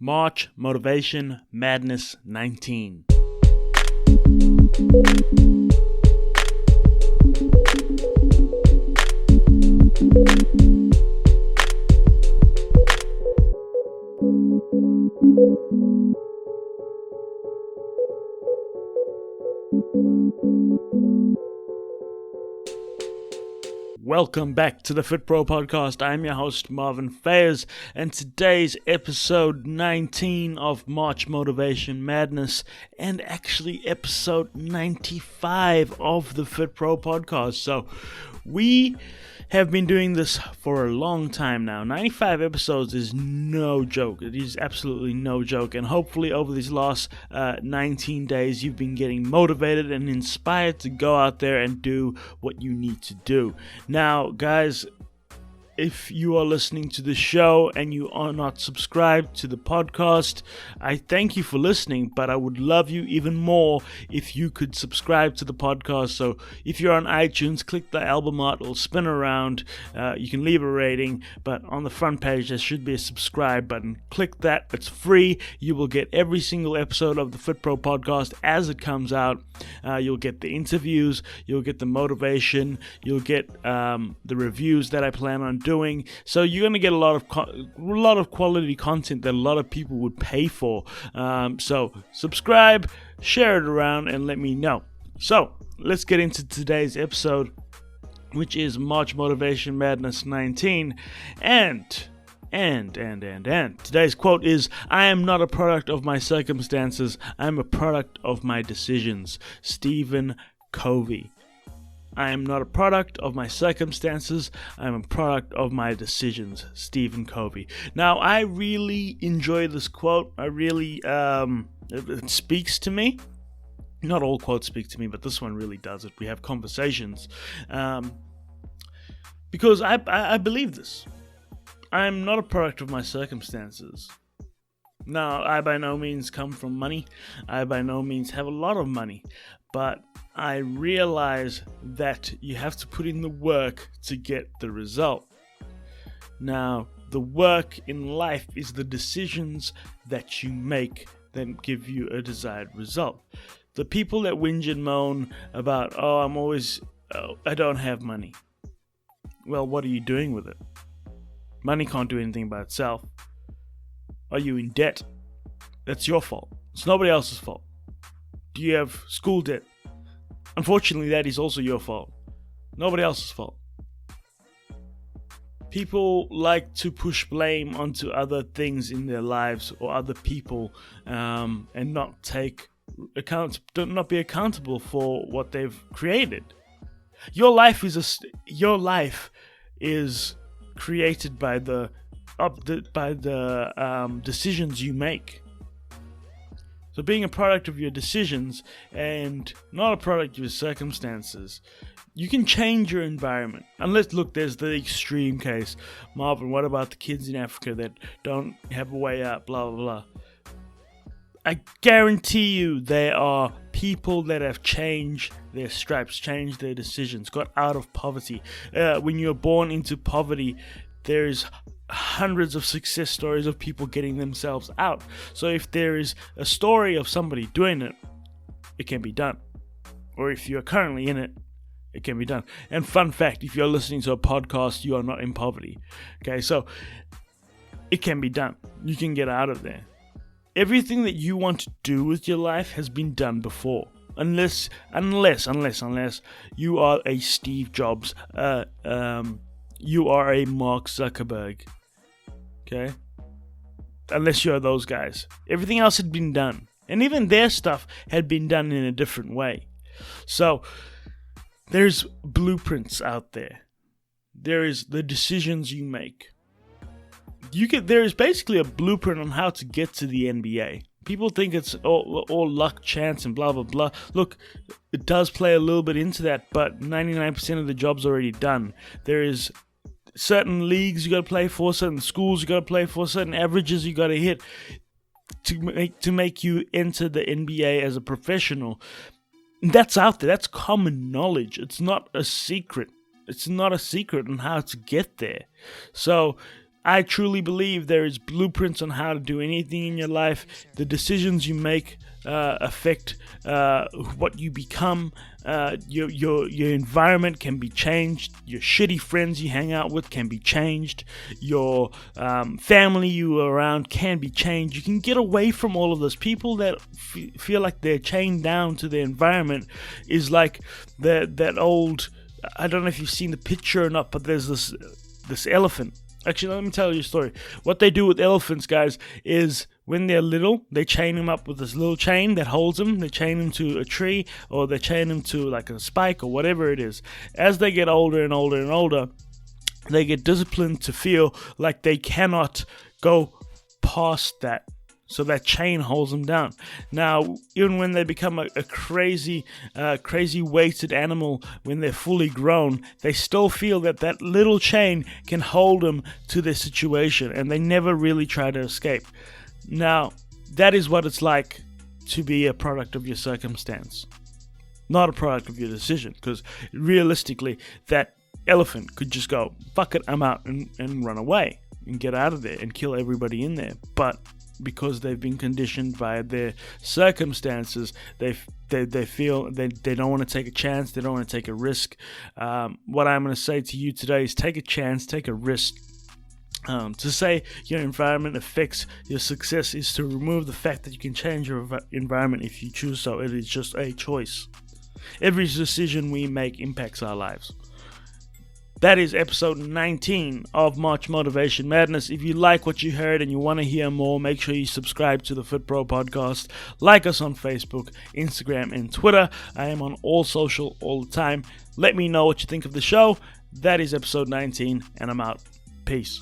March Motivation Madness 19. Welcome back to the Fit Pro Podcast. I'm your host, Marvin Fayers, and today's episode 19 of March Motivation Madness, and actually episode 95 of the Fit Pro Podcast. So we have been doing this for a long time now. 95 episodes is no joke. It is absolutely no joke. And hopefully over these last 19 days, you've been getting motivated and inspired to go out there and do what you need to do. Now, guys, if you are listening to the show and you are not subscribed to the podcast, I thank you for listening, but I would love you even more if you could subscribe to the podcast. So if you're on iTunes, click the album art, it'll spin around. You can leave a rating, but on the front page there should be a subscribe button. Click that, it's free. You will get every single episode of the Fit Pro podcast as it comes out. You'll get the interviews, you'll get the motivation, you'll get the reviews that I plan on doing. So you're going to get a lot of quality content that a lot of people would pay for. So subscribe, share it around, and let me know. So let's get into today's episode, which is March Motivation Madness 19. And today's quote is, "I am not a product of my circumstances, I am a product of my decisions." Stephen Covey. I am not a product of my circumstances, I am a product of my decisions. Stephen Covey. Now, I really enjoy this quote. It speaks to me. Not all quotes speak to me, but this one really does it. We have conversations. Because I believe this. I am not a product of my circumstances. Now, I by no means come from money. I by no means have a lot of money. But I realize that you have to put in the work to get the result. Now, the work in life is the decisions that you make that give you a desired result. The people that whinge and moan about, I don't have money. Well, what are you doing with it? Money can't do anything by itself. Are you in debt? That's your fault. It's nobody else's fault. Do you have school debt? Unfortunately, that is also your fault. Nobody else's fault. People like to push blame onto other things in their lives or other people, and not be accountable for what they've created. Your life is created by the decisions you make. So being a product of your decisions and not a product of your circumstances, you can change your environment. Unless, look, there's the extreme case. Marvin, what about the kids in Africa that don't have a way out, blah, blah, blah. I guarantee you there are people that have changed their stripes, changed their decisions, got out of poverty. When you're born into poverty, there's hundreds of success stories of people getting themselves out. So if there is a story of somebody doing it, it can be done. Or if you're currently in it, it can be done. And fun fact, if you're listening to a podcast, you are not in poverty. Okay, so it can be done. You can get out of there. Everything that you want to do with your life has been done before. Unless you are a Steve Jobs, you are a Mark Zuckerberg. Okay? Unless you're those guys. Everything else had been done. And even their stuff had been done in a different way. So, there's blueprints out there. There is the decisions you make. There is basically a blueprint on how to get to the NBA. People think it's all luck, chance, and blah, blah, blah. Look, it does play a little bit into that, but 99% of the job's already done. There is certain leagues you got to play for, certain schools you got to play for, certain averages you got to hit to make you enter the NBA as a professional. That's out there. That's common knowledge. It's not a secret. It's not a secret on how to get there. So I truly believe there is blueprints on how to do anything in your life. The decisions you make affect what you become. Your environment can be changed. Your shitty friends you hang out with can be changed. Your family you are around can be changed. You can get away from all of this. People that feel like they're chained down to their environment is like that old. I don't know if you've seen the picture or not, but there's this elephant. Actually, let me tell you a story. What they do with elephants, guys, is when they're little, they chain them up with this little chain that holds them. They chain them to a tree, or they chain them to like a spike or whatever it is. As they get older and older and older, they get disciplined to feel like they cannot go past that. So that chain holds them down. Now, even when they become a crazy weighted animal, when they're fully grown, they still feel that little chain can hold them to their situation, and they never really try to escape. Now, that is what it's like to be a product of your circumstance, not a product of your decision, because realistically, that elephant could just go, fuck it, I'm out, and run away, and get out of there, and kill everybody in there. But because they've been conditioned by their circumstances, they feel they don't want to take a chance, they don't want to take a risk. What I'm going to say to you today is take a chance, take a risk. To say your environment affects your success is to remove the fact that you can change your environment if you choose so. It is just a choice. Every decision we make impacts our lives. That is episode 19 of March Motivation Madness. If you like what you heard and you want to hear more, make sure you subscribe to the FitPro podcast. Like us on Facebook, Instagram, and Twitter. I am on all social all the time. Let me know what you think of the show. That is episode 19, and I'm out. Peace.